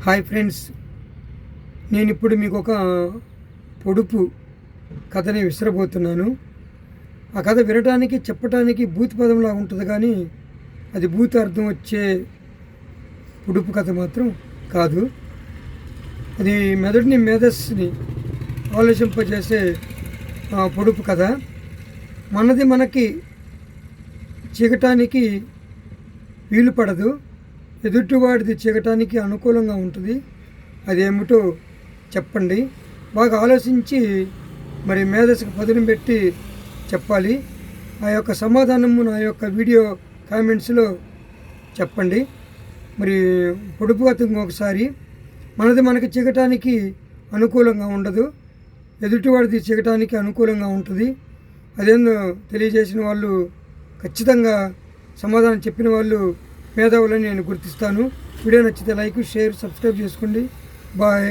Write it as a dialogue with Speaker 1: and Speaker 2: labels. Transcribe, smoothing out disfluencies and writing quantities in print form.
Speaker 1: Hi friends, నేను ఇప్పుడు మీకు ఒక పొడుపు కథని విసరబోతున్నాను. ఆ కథ వినటానికి చెప్పటానికి భూతి పదంలా ఉంటుంది, కానీ అది భూతి అర్థం వచ్చే పొడుపు కథ మాత్రం కాదు. అది మెదడుని మేధస్సుని ఆలోచింపజేసే పొడుపు కథ. మనది మనకి చీకటానికి వీలు పడదు, ఎదుటివాడిది చీకటానికి అనుకూలంగా ఉంటుంది. అదేమిటో చెప్పండి. బాగా ఆలోచించి మరి మేధస్సుకు పదును పెట్టి చెప్పాలి. ఆ యొక్క సమాధానము నా యొక్క వీడియో కామెంట్స్లో చెప్పండి. మరి పొడుపు కథ ఒకసారి. మనది మనకి చీకటానికి అనుకూలంగా ఉండదు, ఎదుటివాడిది చీకటానికి అనుకూలంగా ఉంటుంది. అదేందో తెలియజేసిన వాళ్ళు, ఖచ్చితంగా సమాధానం చెప్పిన వాళ్ళు మేధావులని నేను గుర్తిస్తాను. వీడియో నచ్చితే లైక్, షేర్, సబ్స్క్రైబ్ చేసుకోండి. బాయ్.